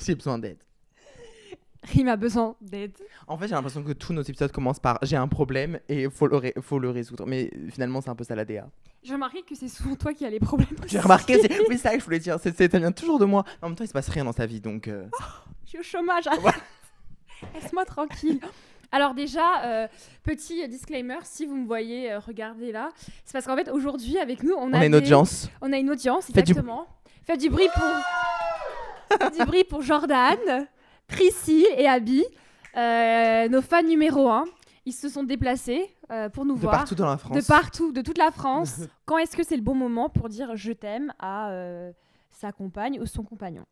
J'ai besoin d'aide. Rime a besoin d'aide. En fait, j'ai l'impression que tous nos épisodes commencent par j'ai un problème et il faut le résoudre. Mais finalement, c'est un peu ça la DA. J'ai remarqué que c'est souvent toi qui as les problèmes aussi. J'ai remarqué, oui, c'est ça que je voulais dire. Ça vient toujours de moi. En même temps, il se passe rien dans sa vie, donc. Je suis au chômage. Ouais. Laisse-moi tranquille. Alors déjà, petit disclaimer, si vous me voyez regarder là, c'est parce qu'en fait aujourd'hui avec nous on a une audience. On a une audience, Faites exactement. Faites du bruit pour Jordan, Priscille et Abby, nos fans numéro 1. Ils se sont déplacés pour nous voir. De partout dans la France. De partout, de toute la France. Quand est-ce que c'est le bon moment pour dire je t'aime à sa compagne ou son compagnon?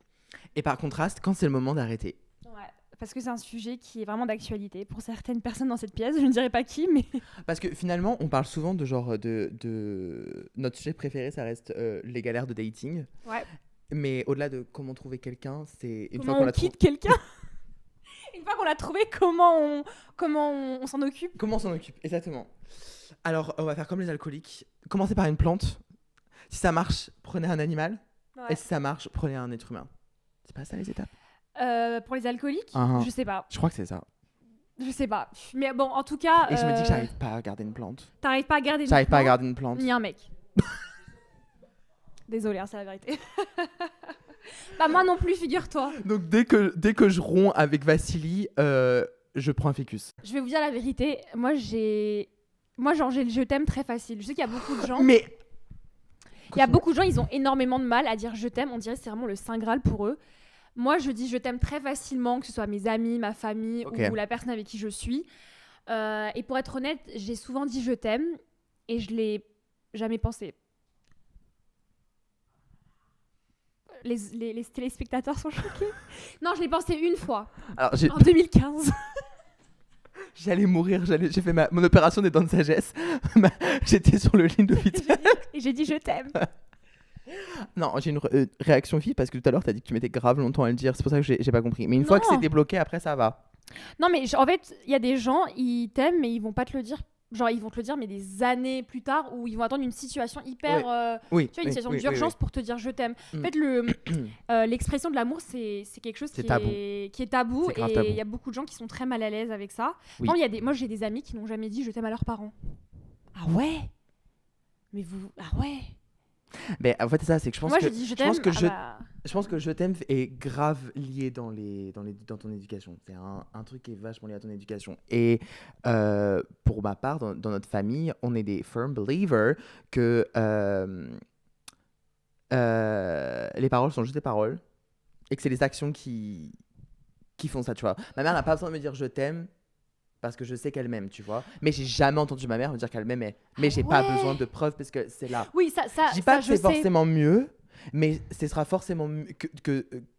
Et par contraste, quand c'est le moment d'arrêter. Ouais. Parce que c'est un sujet qui est vraiment d'actualité pour certaines personnes dans cette pièce. Je ne dirais pas qui, mais... Parce que finalement, on parle souvent de genre de... Notre sujet préféré, ça reste les galères de dating. Ouais. Mais au-delà de comment trouver quelqu'un, c'est une Comment fois qu'on on l'a quitte quelqu'un. Une fois qu'on l'a trouvé, comment on s'en occupe. Comment on s'en occupe, exactement. Alors, on va faire comme les alcooliques. Commencez par une plante. Si ça marche, prenez un animal. Ouais. Et si ça marche, prenez un être humain. C'est pas ça les étapes? Pour les alcooliques, Uh-huh. je sais pas. Je crois que c'est ça. Je sais pas. Mais bon, en tout cas... Et je me dis que j'arrive pas à garder une plante. T'arrives pas à garder une J'arrive pas à plante, garder une plante. ni un mec. Désolée, hein, c'est la vérité. Bah moi non plus, figure-toi. Donc dès que je romps avec Vassili, je prends un ficus. Je vais vous dire la vérité. Moi, j'ai le je t'aime très facile. Je sais qu'il y a beaucoup de gens... Mais Il y a beaucoup de gens, ils ont énormément de mal à dire je t'aime. On dirait que c'est vraiment le saint graal pour eux. Moi, je dis je t'aime très facilement, que ce soit mes amis, ma famille Okay. ou la personne avec qui je suis. Et pour être honnête, j'ai souvent dit je t'aime et je l'ai jamais pensé. Les téléspectateurs sont choqués. Non, je l'ai pensé une fois, alors en 2015. j'allais mourir, j'ai fait mon opération des dents de sagesse. J'étais sur le lit d'hôpital. Et j'ai dit je t'aime. Non, j'ai une réaction vive parce que tout à l'heure t'as dit que tu mettais grave longtemps à le dire, c'est pour ça que j'ai pas compris. Mais une fois que Non. c'est débloqué, après ça va. Non, mais en fait, il y a des gens, ils t'aiment, mais ils vont pas te le dire. Genre, ils vont te le dire, mais des années plus tard, où ils vont attendre une situation hyper... Oui. Tu vois, une situation d'urgence pour te dire je t'aime. Mm. En fait, l'expression de l'amour, c'est quelque chose C'est qui tabou. est tabou. C'est grave Et tabou. il y a beaucoup de gens qui sont très mal à l'aise avec ça. Oui. Non, moi, j'ai des amis qui n'ont jamais dit je t'aime à leurs parents. Ah ouais? Mais vous... Ah ouais? Mais en fait c'est ça, c'est que je pense Moi, que je dis je je t'aime. pense que bah... je pense que je t'aime est grave lié dans ton éducation. C'est un truc qui est vachement lié à ton éducation. Et pour ma part, dans notre famille, on est des firm believers que les paroles sont juste des paroles et que c'est les actions qui font ça, tu vois. Ma mère n'a pas besoin de me dire je t'aime parce que je sais qu'elle m'aime, tu vois. Mais j'ai jamais entendu ma mère me dire qu'elle m'aimait. Mais j'ai pas besoin de preuves parce que c'est là. Oui, ça, Je dis pas que je c'est sais. forcément mieux, mais ce sera forcément mieux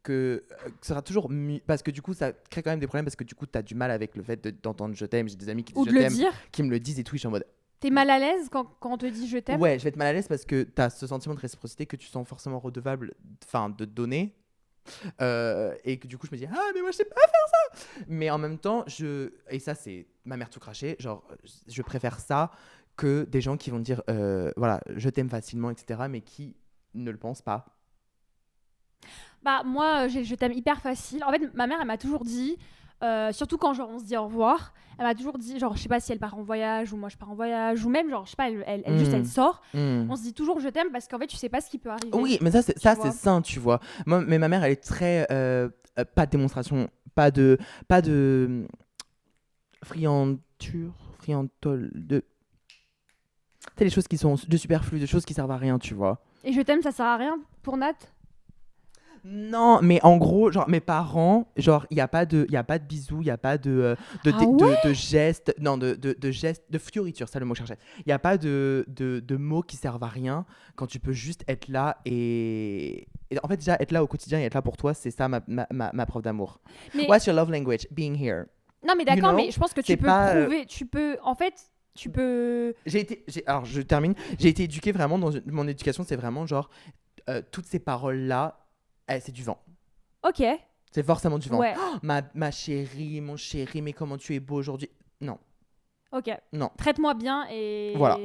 ce sera toujours mieux parce que du coup ça crée quand même des problèmes parce que du coup t'as du mal avec le fait d'entendre je t'aime. J'ai des amis qui disent Ou je de le t'aime, dire. qui me le disent et tout. Je suis en mode T'es mal à l'aise quand on te dit je t'aime? ouais, je vais être mal à l'aise parce que t'as ce sentiment de réciprocité que tu sens forcément redevable, enfin de donner. Et que du coup je me dis ah mais moi je sais pas faire ça, mais en même temps et ça c'est ma mère tout craché, genre je préfère ça que des gens qui vont dire voilà je t'aime facilement etc mais qui ne le pensent pas. Bah moi, je t'aime hyper facile. En fait, ma mère, elle m'a toujours dit, surtout quand genre on se dit au revoir, elle m'a toujours dit, genre je sais pas si elle part en voyage ou moi je pars en voyage ou même genre je sais pas, elle juste elle sort. On se dit toujours je t'aime parce qu'en fait tu sais pas ce qui peut arriver. Oui mais ça c'est sain tu vois. Moi, mais ma mère elle est très pas de démonstration, pas de friandole de c'est les choses qui sont de superflu, des choses qui servent à rien tu vois. Et je t'aime, ça sert à rien pour Nat? Non, mais en gros, genre mes parents, genre il y a pas de bisous, il y a pas de gestes, non de gestes, de fioritures, ça le mot que je cherchais. Il y a pas de mots qui servent à rien quand tu peux juste être là et en fait déjà être là au quotidien et être là pour toi, c'est ça ma preuve d'amour. Mais... What's your love language? Being here. Non mais d'accord, You know, mais je pense que tu c'est peux pas, prouver, tu peux en fait, tu peux... Alors je termine, j'ai été éduquée vraiment mon éducation, c'est vraiment genre toutes ces paroles là. C'est du vent. Ok. C'est forcément du vent. Ouais. Oh, ma chérie, mon chéri, mais comment tu es beau aujourd'hui. Non. Ok. Non. Traite-moi bien et... Voilà.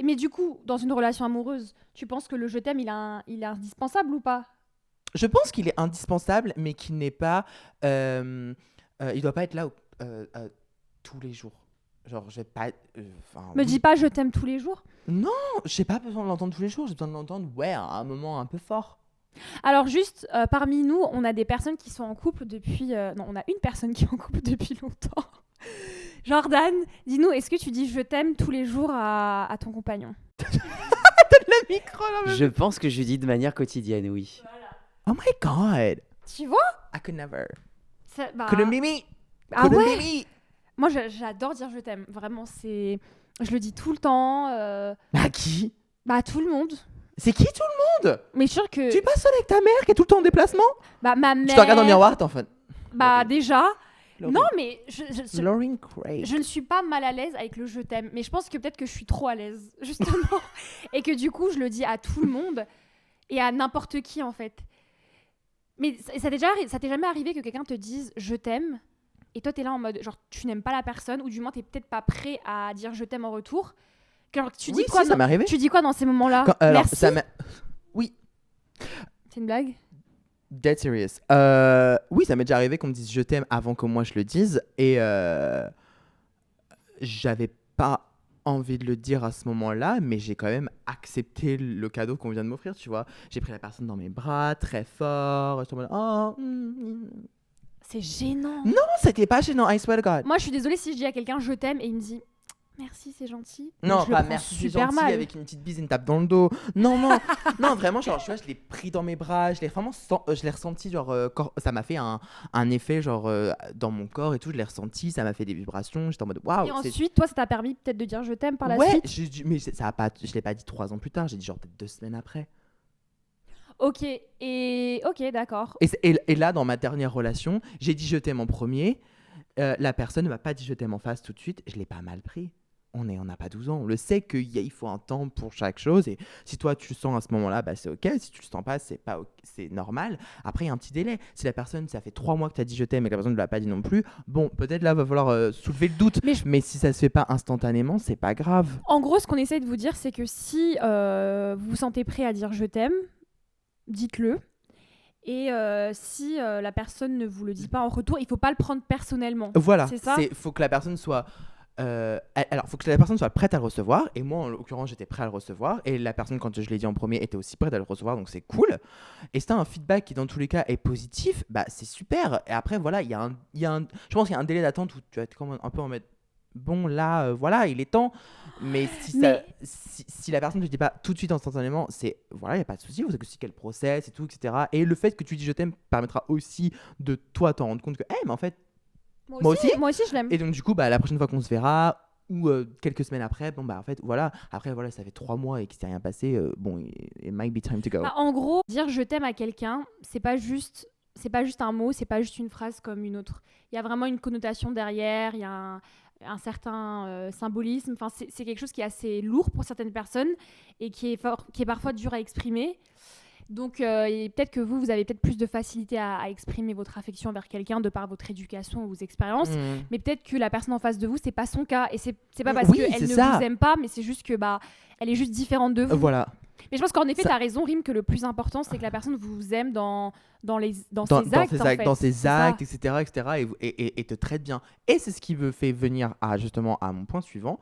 Mais du coup, dans une relation amoureuse, tu penses que le je t'aime, il est indispensable ou pas? Je pense qu'il est indispensable, mais qu'il n'est pas. Il doit pas être là tous les jours. Genre, j'ai pas. Me dis pas je t'aime tous les jours. Non, j'ai pas besoin de l'entendre tous les jours. J'ai besoin de l'entendre, ouais, à un moment un peu fort. Alors juste, parmi nous, on a des personnes qui sont en couple depuis... non, on a une personne qui est en couple depuis longtemps. Jordan, dis-nous, est-ce que tu dis je t'aime tous les jours à ton compagnon? Le micro, là, Je pense que je lui dis de manière quotidienne, oui. Oh my god. Tu vois? I could never. Bah... Couldn't be me. Ah Couldn't ouais? be me. Moi, j'adore dire je t'aime. Vraiment, c'est... Je le dis tout le temps. À qui? Bah, à tout le monde. C'est qui tout le monde? Mais je suis sûre que... Tu es pas seule avec ta mère qui est tout le temps en déplacement? Bah, ma mère... Tu te regardes dans le miroir, t'es en fait. Bah, déjà... Lauren. Non, mais Lauren Craig. je ne suis pas mal à l'aise avec le je t'aime. Mais je pense que peut-être que je suis trop à l'aise, justement. Et que du coup, je le dis à tout le monde et à n'importe qui, en fait. Mais ça t'est jamais arrivé que quelqu'un te dise je t'aime et toi, t'es là en mode genre tu n'aimes pas la personne ou du moins t'es peut-être pas prêt à dire je t'aime en retour. Genre, tu dis Oui, quoi si, ça m'est arrivé. Tu dis quoi dans ces moments-là? Alors, Merci. Oui. C'est une blague? Dead serious. Oui, ça m'est déjà arrivé qu'on me dise je t'aime avant que moi je le dise. Et j'avais pas envie de le dire à ce moment-là, mais j'ai quand même accepté le cadeau qu'on vient de m'offrir, tu vois. J'ai pris la personne dans mes bras, très fort. J'étais en mode, oh. C'est gênant. Non, c'était pas gênant, I swear to God. Moi, je suis désolée si je dis à quelqu'un je t'aime et il me dit merci, c'est gentil. Non, je le pas prends merci, c'est super gentil, mal. avec une petite bise, une tape dans le dos. Non, non, non, vraiment, genre, tu vois, je l'ai pris dans mes bras, je l'ai vraiment je l'ai ressenti, genre, ça m'a fait un effet, genre, dans mon corps et tout, je l'ai ressenti, ça m'a fait des vibrations, j'étais en mode, waouh. Et ensuite, toi, ça t'a permis peut-être de dire je t'aime par la ouais, suite. mais ça a pas, je l'ai pas dit 3 ans plus tard, j'ai dit genre peut-être 2 semaines après. Ok, d'accord. Et là, dans ma dernière relation, j'ai dit je t'aime en premier, la personne ne m'a pas dit je t'aime en face tout de suite, je l'ai pas mal pris. On n'a pas 12 ans, on le sait qu'il faut un temps pour chaque chose et si toi tu le sens à ce moment-là, bah c'est ok, si tu le sens pas, c'est normal. Après il y a un petit délai, si la personne, ça fait 3 mois que tu as dit je t'aime et que la personne ne l'a pas dit non plus, bon peut-être là va falloir soulever le doute, mais si ça se fait pas instantanément, c'est pas grave. En gros, ce qu'on essaie de vous dire, c'est que si vous vous sentez prêt à dire je t'aime, dites-le. Et si la personne ne vous le dit pas en retour, il faut pas le prendre personnellement. Voilà, c'est ça. Faut que la personne soit faut que la personne soit prête à le recevoir. Et moi, en l'occurrence, j'étais prêt à le recevoir. Et la personne, quand je l'ai dit en premier, était aussi prête à le recevoir. Donc, c'est cool. Et si t'as un feedback qui, dans tous les cas, est positif, bah, c'est super. Et après, voilà, je pense qu'il y a un délai d'attente où tu vas être comme un peu en mode bon, là, voilà, il est temps. Mais si la personne ne te dit pas tout de suite instantanément, voilà, il n'y a pas de souci. Vous avez aussi quel process et tout, etc. Et le fait que tu dis je t'aime permettra aussi de toi t'en rendre compte que, mais en fait, moi aussi je l'aime. Et donc du coup, bah, la prochaine fois qu'on se verra ou quelques semaines après, bon bah en fait voilà, après voilà, ça fait 3 mois et qu'il s'est rien passé, bon, it might be time to go. Bah, en gros, dire je t'aime à quelqu'un, c'est pas juste un mot, c'est pas juste une phrase comme une autre. Il y a vraiment une connotation derrière, il y a un certain symbolisme. Enfin, c'est quelque chose qui est assez lourd pour certaines personnes et qui est parfois dur à exprimer. Donc, peut-être que vous avez peut-être plus de facilité à exprimer votre affection envers quelqu'un de par votre éducation ou vos expériences. Mais peut-être que la personne en face de vous, c'est pas son cas. Et c'est pas parce qu'elle ne vous aime pas, mais c'est juste que elle est juste différente de vous. Voilà. Mais je pense qu'en effet, tu as raison, Rim, que le plus important, c'est que la personne vous aime dans ses actes, etc. Et te traite bien. Et c'est ce qui me fait venir justement à mon point suivant.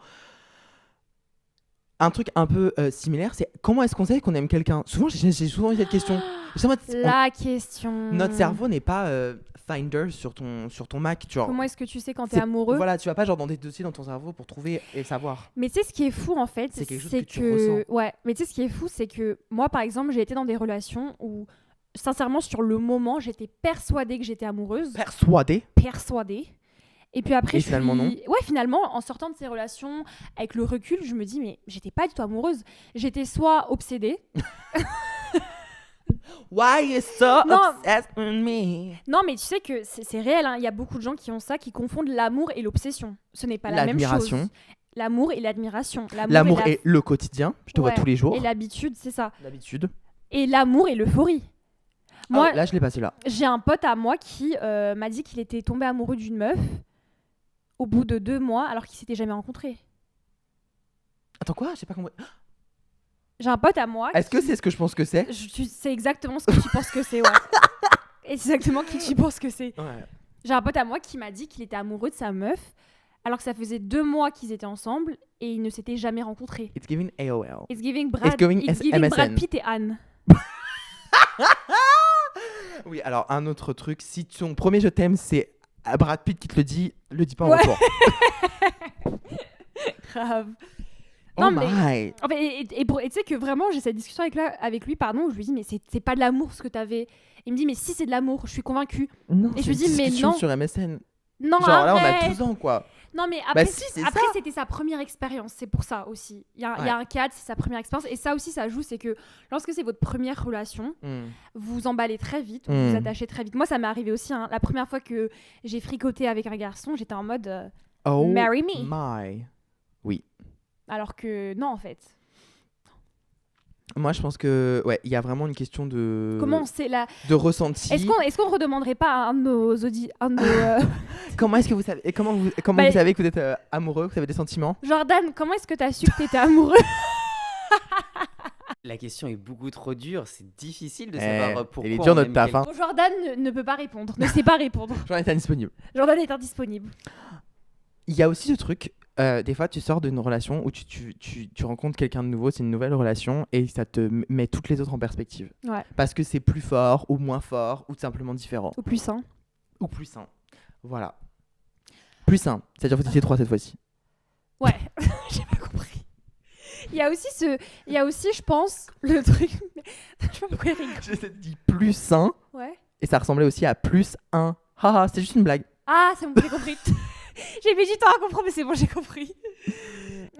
Un truc un peu similaire, c'est comment est-ce qu'on sait qu'on aime quelqu'un? Souvent, j'ai souvent eu cette question. Question. Notre cerveau n'est pas Finder sur ton Mac. Comment est-ce que tu sais quand t'es amoureux? Voilà, tu vas pas genre dans des dossiers dans ton cerveau pour trouver et savoir. Mais tu sais ce qui est fou en fait, c'est quelque chose que tu ressens. Ouais, mais tu sais ce qui est fou, c'est que moi par exemple, j'ai été dans des relations où sincèrement sur le moment, j'étais persuadée que j'étais amoureuse. Persuadée. Et puis après, finalement non. Ouais, finalement, en sortant de ces relations, avec le recul, je me dis, mais j'étais pas du tout amoureuse. J'étais soit obsédée. Why you so obsessed with me? Non, mais tu sais que c'est réel. Hein. Il y a beaucoup de gens qui ont ça, qui confondent l'amour et l'obsession. Ce n'est pas la même chose. L'amour et l'admiration. L'amour est le quotidien. Je te vois tous les jours. Et l'habitude, c'est ça. L'habitude. Et l'amour et l'euphorie. Moi, là, je l'ai passé là. J'ai un pote à moi qui m'a dit qu'il était tombé amoureux d'une meuf au bout de 2 mois alors qu'ils s'étaient jamais rencontrés. Attends, quoi? J'ai pas compris. J'ai un pote à moi. Est-ce que c'est ce que je pense que c'est? C'est exactement ce que tu penses que c'est, ouais. Et c'est exactement qui tu penses que c'est. Ouais. J'ai un pote à moi qui m'a dit qu'il était amoureux de sa meuf, alors que ça faisait 2 mois qu'ils étaient ensemble et ils ne s'étaient jamais rencontrés. It's giving AOL. It's giving It's giving Brad MSN. Pitt et Anne. Oui, alors un autre truc, si ton premier je t'aime c'est Brad Pitt qui te le dis pas en Ouais. retour. Grave. Oh Non, my. En fait, et tu sais que vraiment, j'ai cette discussion avec lui, où je lui dis, mais c'est pas de l'amour ce que t'avais. Il me dit, mais si, c'est de l'amour, je suis convaincue. Non, Et je c'est lui dis, une mais discussion non. sur MSN. Non, Genre là, on a arrête. 12 ans, quoi. Non, mais après, Bah si, c'est après ça. c'était sa première expérience, c'est pour ça aussi. Il y a Ouais. un cadre, c'est sa première expérience. Et ça aussi, ça joue, c'est que lorsque c'est votre première relation, vous vous emballez très vite, vous vous attachez très vite. Moi, ça m'est arrivé aussi. Hein. La première fois que j'ai fricoté avec un garçon, j'étais en mode Oh marry me. my. Alors que non, en fait. Moi, je pense que ouais, il y a vraiment une question de Comment c'est là de ressenti. Est-ce qu'on redemanderait pas à un de nos Comment est-ce que vous savez comment vous Bah, savez que vous êtes amoureux, que vous avez des sentiments? Jordan, comment est-ce que t'as su que t'étais amoureux? La question est beaucoup trop dure. C'est difficile de Eh, savoir pourquoi. il est dur on notre aime taf, hein. Bon, Jordan ne peut pas répondre, ne sait pas répondre. J'en étais indisponible. Jordan est indisponible. Il y a aussi ce truc, des fois tu sors d'une relation où tu rencontres quelqu'un de nouveau, c'est une nouvelle relation et ça te met toutes les autres en perspective. Ouais. Parce que c'est plus fort ou moins fort ou simplement différent. Au plus sain. Ou plus sain. Voilà. Plus sain. C'est-à-dire que vous étiez 3 cette fois-ci. Ouais, j'ai pas compris. Il y a aussi, je pense, le truc. Je sais pas pourquoi il rigole. J'ai dit plus sain Ouais. et ça ressemblait aussi à plus 1. Haha, c'est juste une blague. Ah, c'est bon, j'ai compris. J'ai mis du temps à comprendre, mais c'est bon, j'ai compris.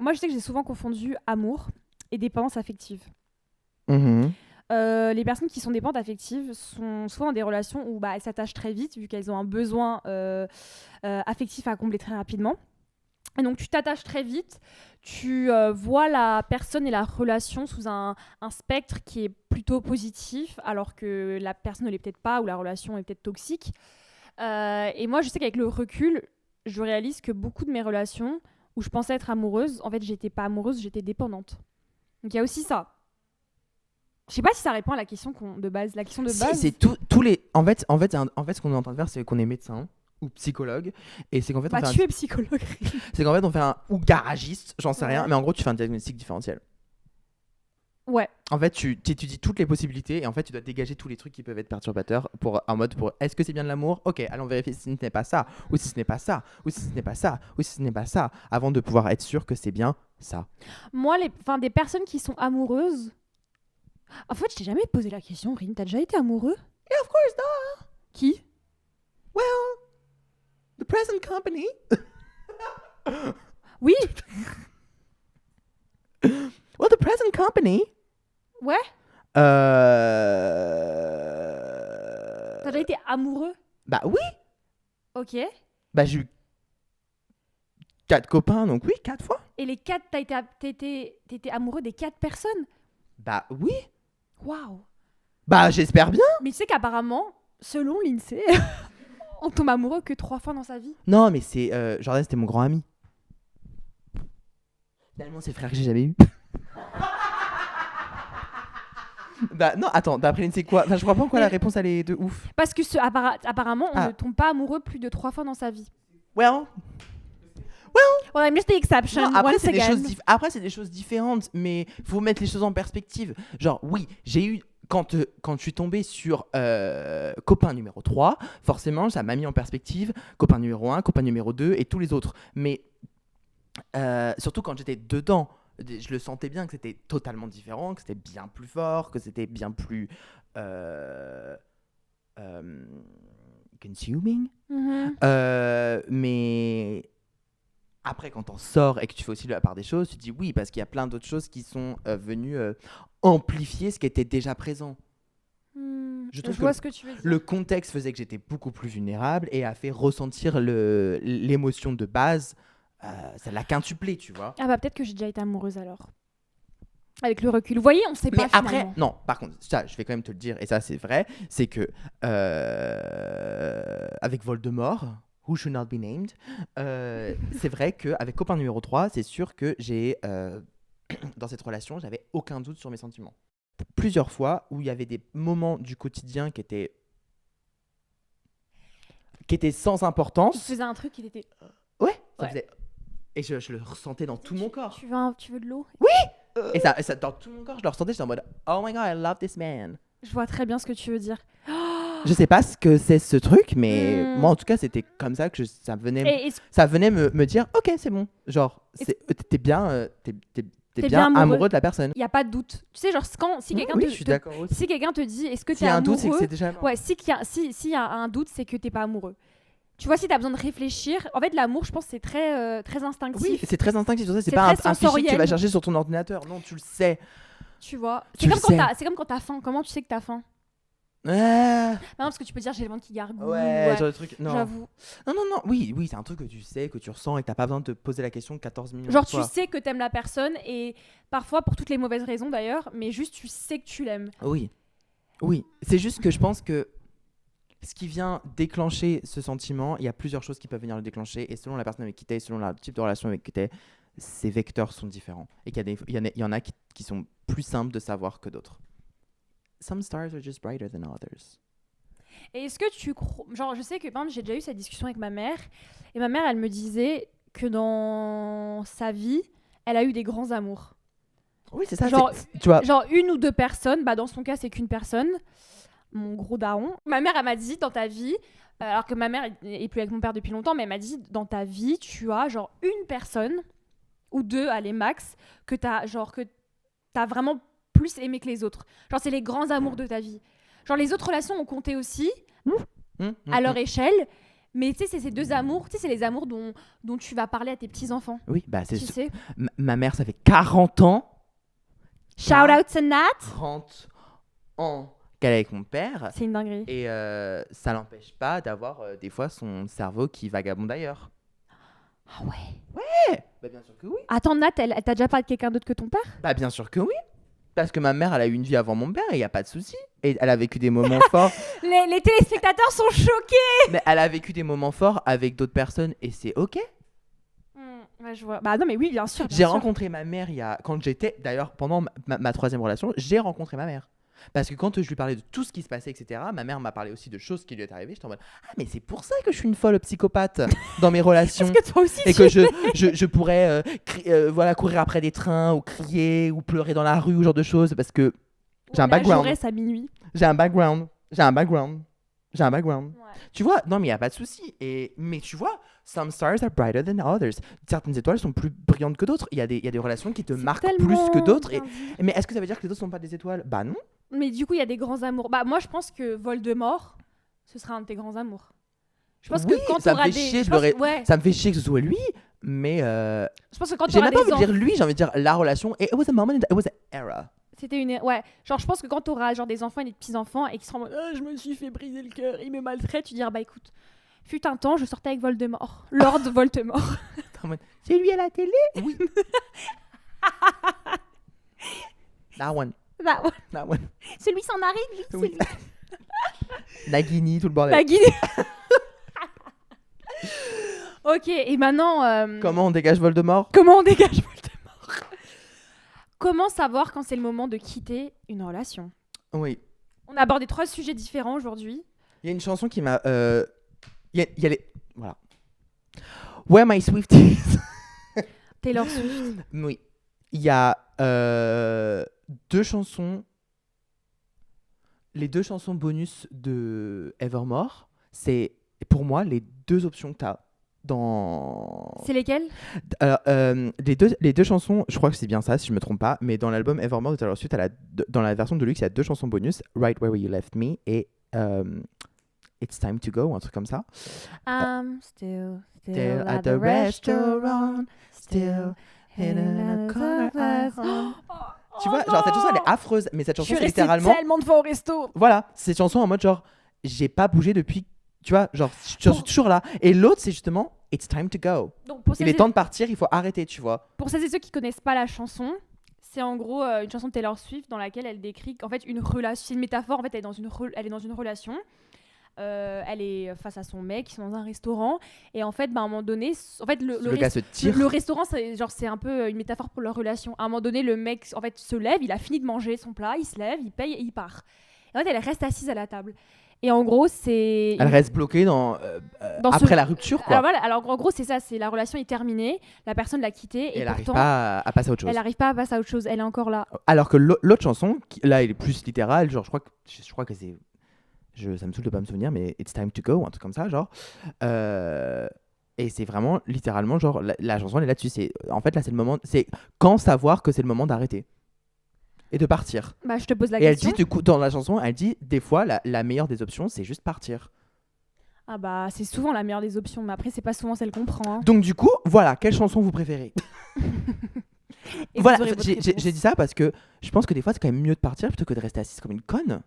Moi, je sais que j'ai souvent confondu amour et dépendance affective. Mhm. Les personnes qui sont dépendantes affectives sont souvent dans des relations où elles s'attachent très vite, vu qu'elles ont un besoin affectif à combler très rapidement. Et donc, tu t'attaches très vite, tu vois la personne et la relation sous un spectre qui est plutôt positif, alors que la personne ne l'est peut-être pas, ou la relation est peut-être toxique. Et moi, je sais qu'avec le recul, je réalise que beaucoup de mes relations où je pensais être amoureuse, en fait, j'étais pas amoureuse, j'étais dépendante. Donc, il y a aussi ça. Je sais pas si ça répond à la question de base. La question de Si, base. c'est tous les. En fait, ce qu'on est en train de faire, c'est qu'on est médecin ou psychologue, et c'est qu'en fait, Bah, on fait tu es psychologue. c'est qu'en fait, on fait un ou garagiste, j'en sais rien, Ouais. mais en gros, tu fais un diagnostic différentiel. Ouais. En fait, tu étudies toutes les possibilités et en fait, tu dois dégager tous les trucs qui peuvent être perturbateurs en mode est-ce que c'est bien de l'amour? Ok, allons vérifier si ce n'est pas ça, ou si ce n'est pas ça, ou si ce n'est pas ça, ou si ce n'est pas ça, avant de pouvoir être sûr que c'est bien ça. Moi, des personnes qui sont amoureuses. En fait, je t'ai jamais posé la question, Rin. T'as déjà été amoureux? Yeah, of course not. Qui? Well, the present company. Oui. Well, the present company. Ouais. T'as T'as déjà été amoureux? Bah oui. Ok. Bah j'ai eu 4 copains, donc oui, 4 fois. Et les 4, t'étais amoureux des 4 personnes? Bah oui. Waouh. Bah j'espère bien. Mais tu sais qu'apparemment, selon l'INSEE, on tombe amoureux que 3 fois dans sa vie. Non, mais c'est Jordan, c'était mon grand ami. Finalement, c'est le frère que j'ai jamais eu. Bah non, attends, d'après l'INSEE quoi? Enfin, je crois pas en quoi Mais- la réponse elle est de ouf. Parce que apparemment, on Ah. ne tombe pas amoureux plus de 3 fois dans sa vie. Well, Well, I'm just the exception. non, après once c'est des again. choses après c'est des choses différentes, mais faut mettre les choses en perspective. Genre oui, j'ai eu quand je suis tombé sur copain numéro 3, forcément ça m'a mis en perspective copain numéro 1, copain numéro 2 et tous les autres. Mais surtout quand j'étais dedans, je le sentais bien que c'était totalement différent, que c'était bien plus fort, que c'était bien plus consuming. Mhm. Mais après, quand on sort et que tu fais aussi la part des choses, tu te dis oui, parce qu'il y a plein d'autres choses qui sont venues amplifier ce qui était déjà présent. Je trouve que vois ce que tu veux dire. Le contexte faisait que j'étais beaucoup plus vulnérable et a fait ressentir l'émotion de base. Ça l'a quintuplé, tu vois. Ah bah peut-être que j'ai déjà été amoureuse alors. Avec le recul. Vous voyez, on sait Mais pas après, finalement. non, par contre, ça, je vais quand même te le dire, et ça, c'est vrai, c'est que avec Voldemort, who should not be named, c'est vrai qu'avec copain numéro 3, c'est sûr que j'ai dans cette relation, j'avais aucun doute sur mes sentiments. Plusieurs fois où il y avait des moments du quotidien qui étaient sans Il importance. faisait un truc, il était. Ouais, ça Ouais. faisait... Et je le ressentais dans tout mon corps. Tu veux de l'eau? Et ça, dans tout mon corps, je le ressentais, j'étais en mode oh my god, I love this man. Je vois très bien ce que tu veux dire. Je sais pas ce que c'est ce truc, mais Hmm. moi en tout cas, c'était comme ça que ça venait, Et est-ce- ça venait me dire ok, c'est bon. Genre, t'es bien, t'es T'es bien bien amoureux de la personne. il y a pas de doute. Tu sais, genre, si quelqu'un oui, te, je suis te- d'accord aussi. si quelqu'un te dit est-ce que S'il t'es y a un amoureux, doute, c'est que c'est déjà mort. ouais, s'il y a un doute, c'est que t'es pas amoureux. Tu vois, si t'as besoin de réfléchir, en fait, l'amour, je pense, c'est très instinctif. Oui, c'est très instinctif, c'est C'est pas un très fichier que tu vas sensoriel. chercher sur ton ordinateur. Non, tu le sais. Tu vois. Tu le sais. C'est comme quand t'as faim. Comment tu sais que t'as faim? Ah, Non, parce que tu peux dire j'ai le ventre qui gargouille. ouais, genre de truc. Non. J'avoue. Non. Oui, c'est un truc que tu sais, que tu ressens et que t'as pas besoin de te poser la question 14 millions Genre, de fois. tu sais que t'aimes la personne et parfois pour toutes les mauvaises raisons d'ailleurs, mais juste tu sais que tu l'aimes. Oui. C'est juste que je pense que ce qui vient déclencher ce sentiment, il y a plusieurs choses qui peuvent venir le déclencher et selon la personne avec qui t'es, selon le type de relation avec qui t'es, ces vecteurs sont différents. Et il y en a qui sont plus simples de savoir que d'autres. Some stars are just brighter than others. Et est-ce que tu crois. Genre, je sais que par exemple, j'ai déjà eu cette discussion avec ma mère et ma mère, elle me disait que dans sa vie, elle a eu des grands amours. Oui, c'est ça. Genre- tu vois, Genre une ou deux personnes, bah dans son cas, c'est qu'une personne, mon gros daron. Ma mère, elle m'a dit dans ta vie, alors que ma mère est plus avec mon père depuis longtemps, mais elle m'a dit dans ta vie, tu as genre une personne ou deux, allez max, que t'as vraiment plus aimé que les autres. Genre c'est les grands amours de ta vie. Genre les autres relations ont compté aussi à leur échelle, mais tu sais c'est ces deux amours, tu sais c'est les amours dont tu vas parler à tes petits enfants. Oui, bah c'est Tu sais. ma mère, ça fait 40 ans. Shout out to Nat. 30 ans qu'elle est avec mon père. C'est une dinguerie. Et ça l'empêche pas d'avoir des fois son cerveau qui vagabonde ailleurs. Ah ouais. Bah bien sûr que oui. Attends Nat, elle t'a déjà parlé de quelqu'un d'autre que ton père? Bah bien sûr que oui. Parce que ma mère, elle a eu une vie avant mon père et il n'y a pas de souci. Et elle a vécu des moments forts. Les téléspectateurs sont choqués. Mais elle a vécu des moments forts avec d'autres personnes et c'est ok. Ouais, je vois. Bah non, mais oui, bien sûr. J'ai rencontré ma mère quand j'étais, d'ailleurs, pendant ma troisième relation, j'ai rencontré ma mère. Parce que quand je lui parlais de tout ce qui se passait, etc., ma mère m'a parlé aussi de choses qui lui étaient arrivées. J'étais en mode ah, mais c'est pour ça que je suis une folle psychopathe dans mes relations. Parce que toi aussi, Et que je pourrais voilà, courir après des trains ou crier ou pleurer dans la rue ou ce genre de choses parce que j'ai un background. Jaurès à minuit. J'ai un background. Ouais. Tu vois, non mais il n'y a pas de souci. Mais tu vois, some stars are brighter than others. Certaines étoiles sont plus brillantes que d'autres. Il y a des relations qui te marquent plus que d'autres. Mais est-ce que ça veut dire que les autres sont pas des étoiles? Bah non. Mais du coup, il y a des grands amours. Bah moi, je pense que Voldemort, ce sera un de tes grands amours. Je pense Oui, que quand ça me t'auras fait des... chier, je pense- ouais. Ça me fait chier que ce soit lui, mais Je pense que quand j'ai t'auras même pas des envie de enfants... dire lui, j'ai envie de dire la relation. It was a moment, it was an era. C'était une... Ouais, genre je pense que quand t'auras genre des enfants et des petits-enfants et qui seront en mode je me suis fait briser le cœur, il me maltraite, tu diras bah écoute, fut un temps, je sortais avec Voldemort. Lord Voldemort. C'est lui à la télé? Oui. That one. Bah, ouais. That one. Celui s'en arrive, lui, c'est Oui. lui. Nagini, tout le bordel. La Guinée. Ok, et maintenant... Comment on dégage Voldemort? Comment on dégage Voldemort? Comment savoir quand c'est le moment de quitter une relation? Oui. On a abordé 3 sujets différents aujourd'hui. Il y a une chanson qui m'a. Il y a les. Voilà. Where My Swifties. Taylor Swift. Oui. Il y a 2 chansons. Les 2 chansons bonus de Evermore, c'est pour moi les 2 options que tu as dans. C'est lesquels? Alors, les deux chansons, je crois que c'est bien ça, si je me trompe pas, mais dans l'album Evermore de Taylor Swift, dans la version de luxe, il y a 2 chansons bonus, Right Where You Left Me et It's Time to Go, ou un truc comme ça. I'm still Still at the restaurant, still hidden in a corner. Tu vois, genre cette chanson elle est affreuse, mais cette Je chanson suis c'est restée littéralement. tellement de fois au resto. Voilà, cette chanson en mode genre, j'ai pas bougé depuis. Tu vois, genre, je suis toujours là. Et l'autre, c'est justement It's time to go. Donc pour Il est temps de partir, il faut arrêter, tu vois. Pour celles et ceux qui connaissent pas la chanson, c'est en gros une chanson de Taylor Swift dans laquelle elle décrit qu'en fait une relation, c'est une métaphore, en fait elle est dans une relation elle est face à son mec, ils sont dans un restaurant, et en fait, à un moment donné, le gars se tire. le restaurant, c'est un peu une métaphore pour leur relation. À un moment donné, le mec, en fait, se lève, il a fini de manger son plat, il se lève, il paye et il part. Et en fait, elle reste assise à la table. Et en gros, c'est... Elle reste bloquée après la rupture, quoi. Alors, en gros, c'est ça, c'est la relation est terminée, la personne l'a quittée, Et elle n'arrive pourtant, pas à passer à autre chose. elle n'arrive pas à passer à autre chose, elle est encore là. Alors que l'autre chanson, là, elle est plus littérale, genre, je crois que c'est... ça me saoule de pas me souvenir, mais It's Time to Go, un truc comme ça, genre. Et c'est vraiment, littéralement, genre, la chanson, elle est là-dessus. En fait, là, c'est le moment... C'est quand savoir que c'est le moment d'arrêter et de partir. Bah, je te pose la Et elle question. dit, du coup, dans la chanson, elle dit, des fois, la meilleure des options, c'est juste partir. Ah bah, c'est souvent la meilleure des options, mais après, c'est pas souvent celle qu'on prend. Hein. Donc, du coup, voilà, quelle chanson vous préférez? Et Voilà, vous aurez votre j'ai réponse. dit ça parce que je pense que des fois, c'est quand même mieux de partir plutôt que de rester assise comme une conne.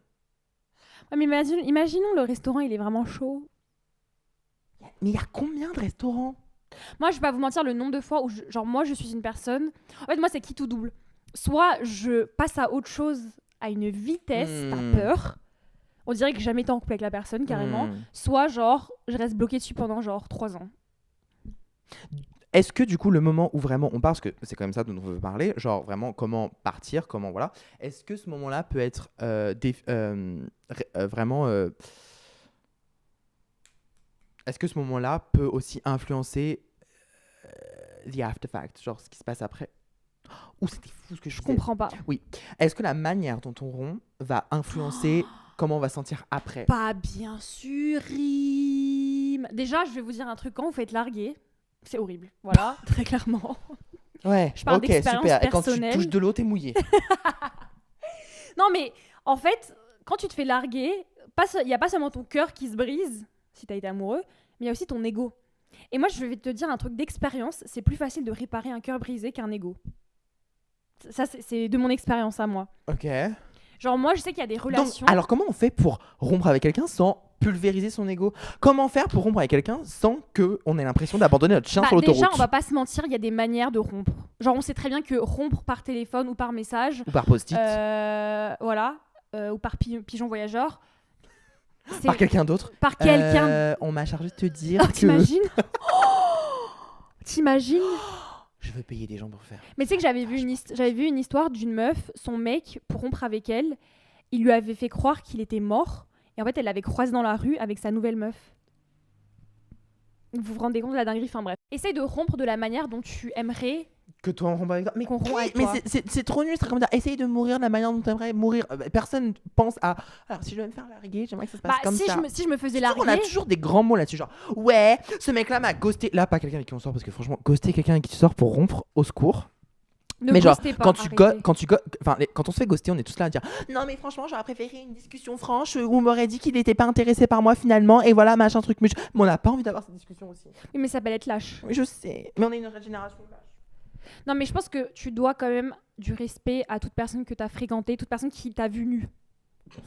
Ouais, mais imaginons le restaurant, il est vraiment chaud. Mais il y a combien de restaurants? Moi, je vais pas vous mentir, le nombre de fois où, moi, je suis une personne... En fait, moi, c'est qui tout double. Soit je passe à autre chose à une vitesse, par peur. On dirait que j'ai jamais été en couple avec la personne, carrément. Soit, genre, je reste bloquée dessus pendant, 3 ans. Est-ce que, du coup, le moment où vraiment on part, parce que c'est quand même ça dont on veut parler, genre vraiment comment partir, comment voilà, est-ce que ce moment-là peut être vraiment... Est-ce que ce moment-là peut aussi influencer the after fact, genre ce qui se passe après? Ouh, c'était fou ce que je Je disais. comprends pas. Est-ce que la manière dont on rompt va influencer comment on va se sentir après? Pas bien sûr, Rim. Déjà, je vais vous dire un truc. Quand vous faites larguer, c'est horrible. Voilà, très clairement. Ouais, Je parle ok, d'expérience super. Et quand tu personnelle. touches de l'eau, t'es mouillé. Non, mais en fait, quand tu te fais larguer, il n'y a pas seulement ton cœur qui se brise, si tu as été amoureux, mais il y a aussi ton ego. Et moi, je vais te dire un truc d'expérience. C'est plus facile de réparer un cœur brisé qu'un ego. Ça, c'est de mon expérience à moi. Ok. Genre, moi, je sais qu'il y a des relations... Donc, alors, comment on fait pour rompre avec quelqu'un sans pulvériser son ego? Comment faire pour rompre avec quelqu'un sans qu'on ait l'impression d'abandonner notre chien sur l'autoroute? Déjà, on va pas se mentir, il y a des manières de rompre. Genre, on sait très bien que rompre par téléphone ou par message... Ou par post-it. Voilà. Ou par pigeon voyageur. Par quelqu'un d'autre. Par quelqu'un... On m'a chargé de te dire que... T'imagines? T'imagines? Je veux payer des gens pour faire. Mais tu sais que j'avais vu une histoire d'une meuf, son mec, pour rompre avec elle, il lui avait fait croire qu'il était mort, et en fait elle l'avait croisé dans la rue avec sa nouvelle meuf. Vous vous rendez compte de la dinguerie? Enfin bref. Essaye de rompre de la manière dont tu aimerais Que toi on rompt avec toi. Mais qu'on rompt avec mais toi. c'est trop nul, c'est comme dire. Essaye de mourir de la manière dont tu aimerais mourir. Personne pense à... Alors si je dois me faire larguer, j'aimerais que ça se passe comme ça. Si je me faisais Surtout qu'on larguer... a toujours des grands mots là-dessus, genre ouais, ce mec-là m'a ghosté. Là, pas quelqu'un avec qui on sort, parce que franchement, ghoster quelqu'un avec qui tu sors pour rompre, au secours. Ne Mais genre, ghostez pas, quand arrêtez. quand on se fait ghoster, on est tous là à dire non, mais franchement, j'aurais préféré une discussion franche où on m'aurait dit qu'il n'était pas intéressé par moi finalement, et voilà, machin truc. Mais on n'a pas envie d'avoir cette discussion aussi. Oui, mais ça s'appelle être lâche. Oui, je sais, mais on est une génération lâche. Non, mais je pense que tu dois quand même du respect à toute personne que tu as fréquentée, toute personne qui t'a vu nue.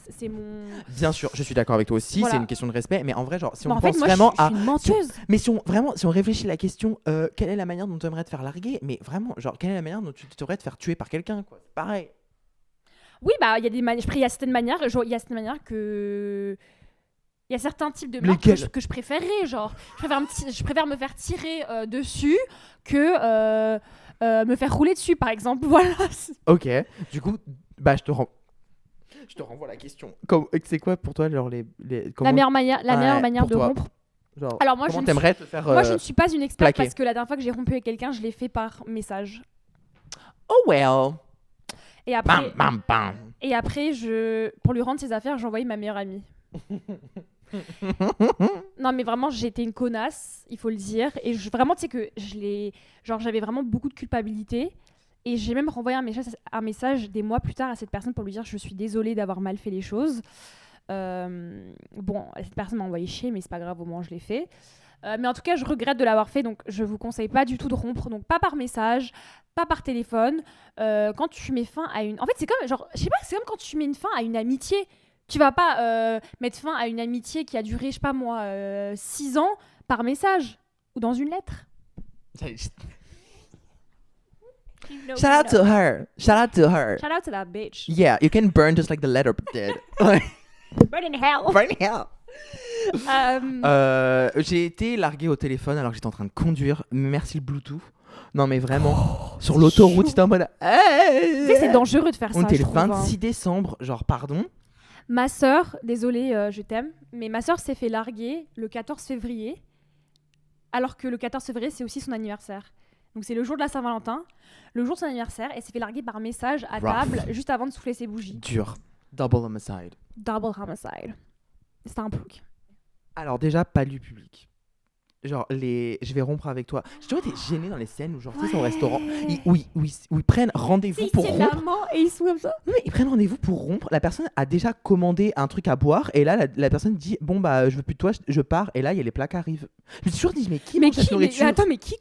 C'est mon... Bien sûr, je suis d'accord avec toi aussi, Voilà. c'est une question de respect, mais en vrai, genre, si Bon, on en pense fait, moi, vraiment je à. suis une menteuse. Mais si on réfléchit à la question, quelle est la manière dont tu aimerais te faire larguer? Mais vraiment, genre, quelle est la manière dont tu devrais te faire tuer par quelqu'un, quoi? C'est pareil. Oui, bah, il y a des manières. Il y a certaines manières, il y a certaines manières que. Il y a certains types de meurtres Lesquels? que je préférerais, genre. Je préfère me faire tirer dessus que me faire rouler dessus, par exemple. Voilà. Ok, du coup, bah, je te renvoie la question. C'est quoi pour toi, genre, La meilleure manière pour de toi. rompre. Genre, Alors, moi, comment je ne t'aimerais te faire Moi, je ne suis pas une experte plaquer. parce que la dernière fois que j'ai rompu avec quelqu'un, je l'ai fait par message. Oh well. Et après, Bam, bam, bam. et après pour lui rendre ses affaires, j'ai envoyé ma meilleure amie. Non, mais vraiment, j'étais une connasse, il faut le dire. Et vraiment, tu sais que j'avais vraiment beaucoup de culpabilité. Et j'ai même renvoyé un message des mois plus tard à cette personne pour lui dire je suis désolée d'avoir mal fait les choses. Bon, cette personne m'a envoyé chier, mais c'est pas grave, au moins je l'ai fait. Mais en tout cas, je regrette de l'avoir fait, donc je vous conseille pas du tout de rompre. Donc pas par message, pas par téléphone. Quand tu mets fin à une... En fait, c'est comme, genre, je sais pas, c'est comme quand tu mets une fin à une amitié. Tu vas pas mettre fin à une amitié qui a duré, je sais pas moi, 6 ans par message ou dans une lettre. Shout out to her. Shout out to her. Shout out to that bitch. Yeah, you can burn just like the letter did. Burn in hell. Burn in hell. J'ai été largué au téléphone alors que j'étais en train de conduire. Merci le Bluetooth. Non mais vraiment, sur l'autoroute, c'était en mode... Tu sais, c'est dangereux de faire ça, On était je le trouve, hein. 26 décembre, genre pardon. Ma sœur, désolée, je t'aime, mais ma sœur s'est fait larguer le 14 février, alors que le 14 février, c'est aussi son anniversaire. Donc c'est le jour de la Saint-Valentin, le jour de son anniversaire, elle s'est fait larguer par message à Rough. table, juste avant de souffler ses bougies. Dur. Double homicide. Double homicide. C'était un plouc. Alors déjà, pas du public. Genre, je vais rompre avec toi. J'ai toujours été gênée dans les scènes où, genre, tu sais, au restaurant, où ils prennent rendez-vous pour C'est la rompre. main et ils sont comme ça. Non, mais ils prennent rendez-vous pour rompre. La personne a déjà commandé un truc à boire et là, la personne dit bon bah je veux plus de toi, je pars. Et là, il y a les plats qui arrivent. Je me suis toujours dit mais qui mange cette nourriture? Attends, mais qui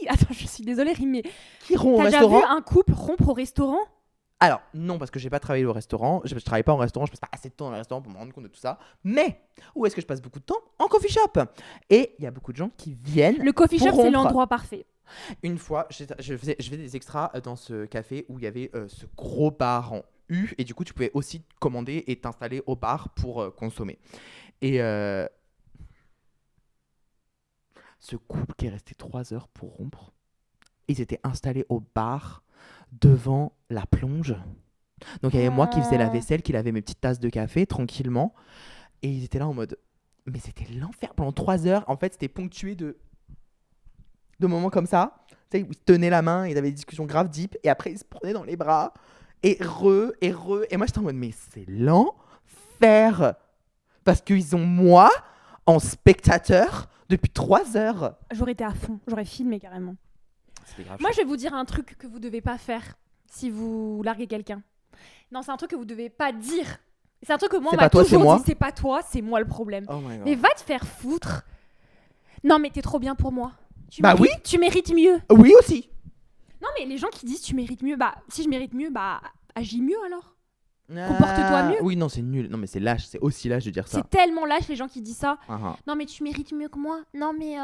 Attends, je suis désolée, mais Qui rompt au t'as déjà restaurant? vu un couple rompre au restaurant? Alors, non, parce que j'ai pas travaillé au restaurant. Je travaille pas en restaurant, je passe pas assez de temps dans le restaurant pour me rendre compte de tout ça. Mais où est-ce que je passe beaucoup de temps? En coffee shop. Et il y a beaucoup de gens qui viennent. Le coffee pour shop, c'est rompre. l'endroit parfait. Une fois, je faisais des extras dans ce café où il y avait ce gros bar en U. Et du coup, tu pouvais aussi commander et t'installer au bar pour consommer. Et ce couple qui est resté 3 heures pour rompre, ils étaient installés au bar devant la plonge. Donc il y avait moi qui faisais la vaisselle, qui lavait mes petites tasses de café tranquillement. Et ils étaient là en mode... Mais c'était l'enfer. Pendant 3 heures, en fait, c'était ponctué de moments comme ça. Tu sais, où ils se tenaient la main, ils avaient des discussions graves deep. Et après, ils se prenaient dans les bras. Et et moi, j'étais en mode, mais c'est l'enfer. Parce qu'ils ont moi en spectateur depuis 3 heures. J'aurais été à fond, j'aurais filmé carrément. C'était grave. Moi, je vais vous dire un truc que vous devez pas faire si vous larguez quelqu'un. Non, c'est un truc que vous devez pas dire. C'est un truc que moi, C'est on m'a pas toi, c'est toujours moi. dit, c'est pas toi, c'est moi le problème. Oh my God. Mais va te faire foutre. Non, mais t'es trop bien pour moi. Bah oui. Tu mérites mieux. Oui aussi. Non, mais les gens qui disent tu mérites mieux, bah si je mérite mieux, bah agis mieux alors. Comporte-toi mieux. Oui, non, c'est nul. Non, mais c'est lâche. C'est aussi lâche de dire ça. C'est tellement lâche les gens qui disent ça. Ah, ah. Non, mais tu mérites mieux que moi. Non, mais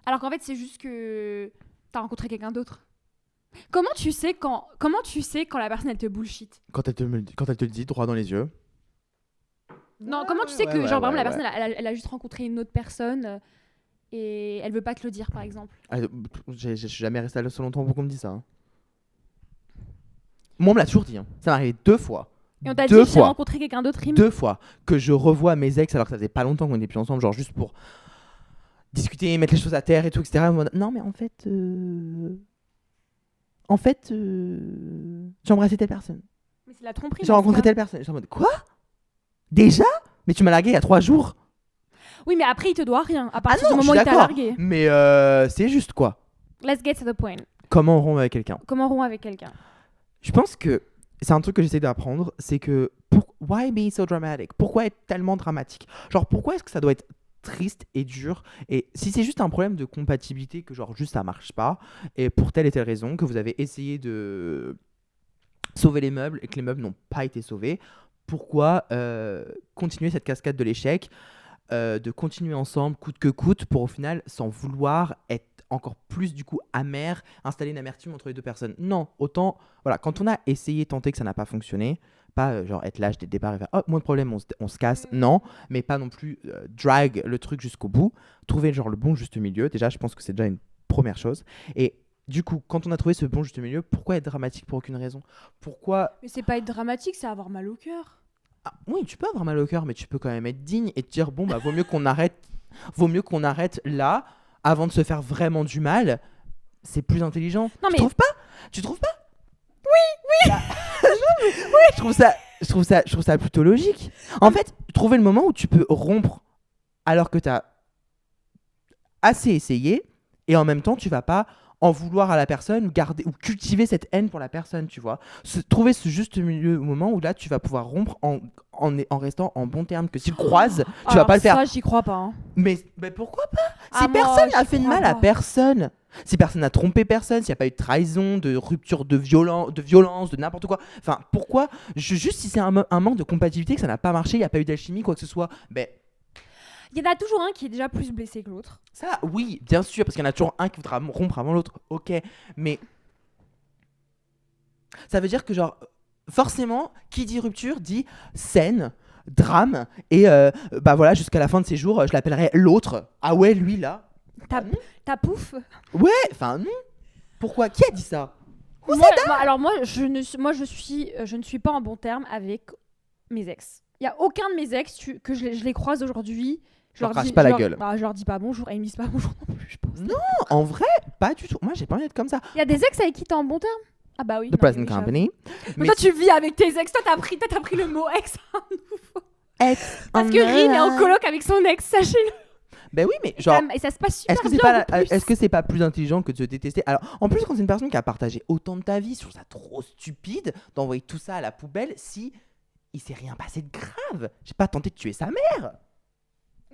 alors qu'en fait c'est juste que t'as rencontré quelqu'un d'autre. Comment tu sais quand la personne elle te bullshit? Quand elle te le dit droit dans les yeux. Non, comment tu sais que genre par exemple la personne elle a juste rencontré une autre personne et elle veut pas te le dire par exemple. Ah, j'ai jamais resté là si longtemps pour qu'on me dise ça. Hein. Moi, on me l'a toujours dit. Hein. Ça m'est arrivé 2 fois. Et on t'a dit Deux que j'ai fois. rencontré quelqu'un d'autre. 2 fois que je revois mes ex alors que ça faisait pas longtemps qu'on était plus ensemble, genre juste pour discuter, mettre les choses à terre et tout, etc. Non, mais en fait, j'ai embrassé telle personne. Mais c'est la tromperie. J'ai dans ce rencontré cas. telle personne. J'étais en mode quoi? Déjà? Mais tu m'as largué il y a 3 jours. Oui, mais après il te doit rien à Ah partir non, du je moment suis où il t'a d'accord. largué. Mais c'est juste quoi? Let's get to the point. Comment on rompt avec quelqu'un? Comment rompre avec quelqu'un? Je pense que c'est un truc que j'essaie d'apprendre, c'est que why be so dramatic? Pourquoi être tellement dramatique? Genre pourquoi est-ce que ça doit être triste et dur? Et si c'est juste un problème de compatibilité, que genre juste ça marche pas, et pour telle et telle raison, que vous avez essayé de sauver les meubles et que les meubles n'ont pas été sauvés, pourquoi continuer cette cascade de l'échec, de continuer ensemble coûte que coûte pour au final s'en vouloir, être encore plus du coup amer, installer une amertume entre les deux personnes? Non, autant, voilà, quand on a essayé, tenté que ça n'a pas fonctionné, pas genre être lâche dès le départ et faire oh, moins de problème, on se casse, non, mais pas non plus drag le truc jusqu'au bout, trouver genre le bon juste milieu, déjà je pense que c'est déjà une première chose. Et du coup, quand on a trouvé ce bon juste milieu, pourquoi être dramatique pour aucune raison? Pourquoi... Mais c'est pas être dramatique, c'est avoir mal au cœur. Ah, oui, tu peux avoir mal au cœur, mais tu peux quand même être digne et te dire bon bah vaut mieux qu'on arrête là avant de se faire vraiment du mal. C'est plus intelligent. Non, mais- Tu trouves pas? Oui. Je trouve ça plutôt logique. En fait, trouver le moment où tu peux rompre alors que t'as assez essayé et en même temps tu vas pas en vouloir à la personne, garder ou cultiver cette haine pour la personne, tu vois. Trouver ce juste milieu au moment où là tu vas pouvoir rompre en restant en bon terme, que s'ils croisent, tu vas pas le faire. Ça, j'y crois pas. Hein. Mais pourquoi pas? Si Ah, moi, personne n'a j'y fait de crois mal à pas. personne, si personne n'a trompé personne, s'il n'y a pas eu de trahison, de rupture de violence, de n'importe quoi, enfin pourquoi? Juste si c'est un manque de compatibilité, que ça n'a pas marché, il n'y a pas eu d'alchimie, quoi que ce soit, ben Il y en a toujours un qui est déjà plus blessé que l'autre. ça, oui, bien sûr, parce qu'il y en a toujours un qui voudra rompre avant l'autre, ok, mais ça veut dire que genre, forcément, qui dit rupture dit saine, drame. Et bah voilà, jusqu'à la fin de ses jours, je l'appellerai l'autre. Ah ouais, lui là. Ta pouf. Ouais, enfin non. Pourquoi? Qui a dit ça? Moi, je ne suis pas en bon terme avec mes ex. Il y a aucun de mes ex que je les croise aujourd'hui. Je leur crache pas la gueule. Je leur dis pas bonjour et ils me disent pas bonjour non plus, je pense. Non, en vrai, pas du tout. Moi, j'ai pas envie d'être comme ça. Il y a des ex avec qui t'es en bon terme? Ah bah oui. The present company. Mais toi, tu vis avec tes ex. Toi, t'as pris le mot ex. Ex. Parce que Rim est en coloc avec son ex, sachez-le. Ben oui, mais genre. Et ça se passe super Est-ce que c'est bien. pas, est-ce que c'est pas plus intelligent que de se détester? Alors, en plus, quand c'est une personne qui a partagé autant de ta vie, je trouve ça trop stupide d'envoyer tout ça à la poubelle si il s'est rien passé de grave. J'ai pas tenté de tuer sa mère.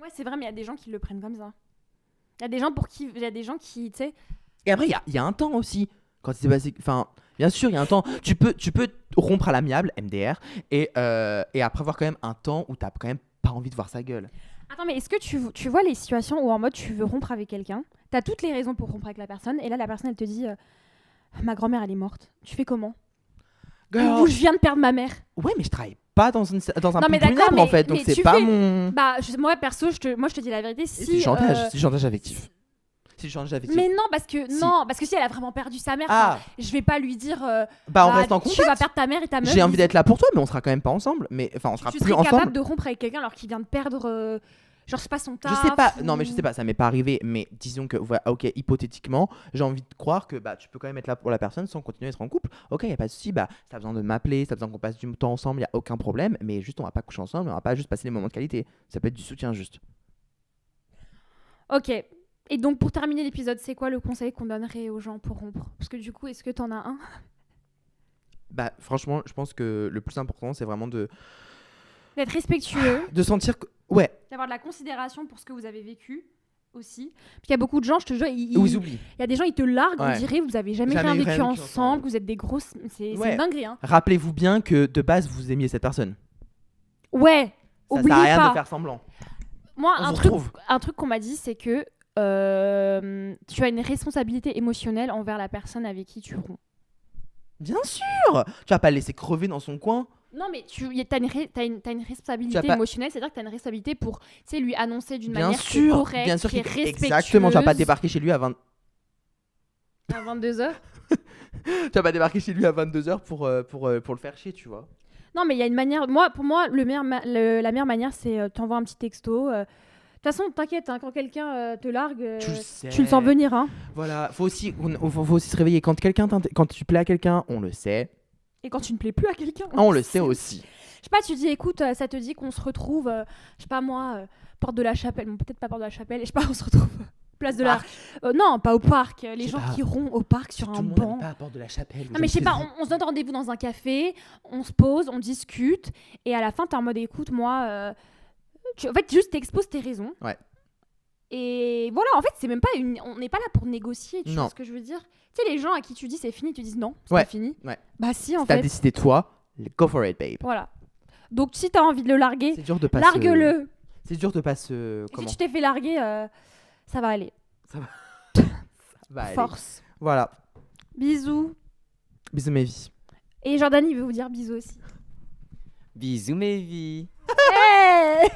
Ouais, c'est vrai, mais il y a des gens qui le prennent comme ça. Il y a des gens qui, tu sais. Et après, il y a un temps aussi. Quand il s'est passé. Enfin, bien sûr, il y a un temps. Tu peux rompre à l'amiable, MDR, et après avoir quand même un temps où t'as quand même pas envie de voir sa gueule. Attends, mais est-ce que tu vois les situations où en mode tu veux rompre avec quelqu'un, t'as toutes les raisons pour rompre avec la personne, et là la personne elle te dit ma grand-mère elle est morte. Tu fais comment? Girl. Ou je viens de perdre ma mère. Ouais, mais je travaille pas dans un Non, mais peu d'accord, en fait, donc mais c'est tu pas fais- mon. Bah moi perso, je te dis la vérité. C'est Si du chantage, c'est du chantage affectif. C'est du chantage affectif. Mais non, parce que si elle a vraiment perdu sa mère, Ah, je vais pas lui dire bah on reste en tu contact. vas perdre ta mère et ta meuf. J'ai envie d'être là pour toi, mais on sera quand même pas ensemble. Mais enfin, on sera Tu plus serais ensemble. capable de rompre avec quelqu'un alors qu'il vient de perdre genre c'est pas son taf. Je sais pas, ou- non mais je sais pas, ça m'est pas arrivé, mais disons que, voilà, ok, hypothétiquement, j'ai envie de croire que bah, tu peux quand même être là pour la personne sans continuer à être en couple. Ok, y a pas de souci, bah, ça a besoin de m'appeler, ça a besoin qu'on passe du temps ensemble, y a aucun problème, mais juste on va pas coucher ensemble, on va pas juste passer des moments de qualité. Ça peut être du soutien juste. Ok. Et donc pour terminer l'épisode, c'est quoi le conseil qu'on donnerait aux gens pour rompre? Parce que du coup, est-ce que t'en as un? Bah, franchement, je pense que le plus important, c'est vraiment D'être respectueux, de sentir que. Ouais, d'avoir de la considération pour ce que vous avez vécu aussi. Parce qu'il y a beaucoup de gens, je te jure, ils oublient. il y a des gens, ils te larguent, on Ouais. dirait, vous avez jamais Jamais rien rien vécu vécu ensemble. ensemble, que vous êtes des grosses. C'est Ouais. une dinguerie, hein. Rappelez-vous bien que de base, vous aimiez cette personne. Ouais, Ça oubliez sert à rien pas. de faire semblant. Moi, On un vous truc, retrouve. un truc qu'on m'a dit, c'est que tu as une responsabilité émotionnelle envers la personne avec qui tu romps. Bien sûr. Tu vas pas le laisser crever dans son coin. Non, mais t'as une responsabilité Tu as pas- émotionnelle, c'est-à-dire que t'as une responsabilité pour lui annoncer d'une Bien manière qui est sûr, correcte, bien sûr qui est qu'il- respectueuse. exactement. Tu vas pas débarquer chez lui à 20. À 22h. Tu vas pas débarquer chez lui à 22h pour le faire chier, tu vois. Non, mais il y a une manière. Pour moi, la meilleure manière, c'est t'envoies un petit texto. De toute façon, t'inquiète, hein, quand quelqu'un te largue, Tu le sais. tu le sens venir. Hein. Voilà, faut aussi se réveiller. Quand tu plais à quelqu'un, on le sait. Et quand tu ne plais plus à quelqu'un, On le sait aussi. Je sais pas, tu dis, écoute, ça te dit qu'on se retrouve, je sais pas moi, Porte de la Chapelle. Bon, peut-être pas Porte de la Chapelle, je sais pas, on se retrouve place de la. Non, pas au parc. Les sais gens pas. qui rompent au parc sur Tout un le monde banc. n'aime pas à Porte de la Chapelle. Non mais je sais pas, on se donne rendez-vous dans un café, on se pose, on discute, et à la fin t'es en mode écoute moi, en fait juste t'exposes tes raisons. Ouais. Et voilà, en fait c'est même pas on n'est pas là pour négocier, tu Non. vois ce que je veux dire. Tu sais les gens à qui tu dis c'est fini, ils te disent non, c'est Ouais. pas fini. Ouais. Bah si en T'as fait. décidé toi, go for it, babe. Voilà. Donc si t'as envie de le larguer, C'est dur de pas largue-le. C'est dur de pas se. Et si Comment tu t'es fait larguer, ça va aller. Bah, allez. Force. Voilà. Bisous. Bisous mes vies. Et Jordan il veut vous dire bisous aussi. Bisous mes vies. Hey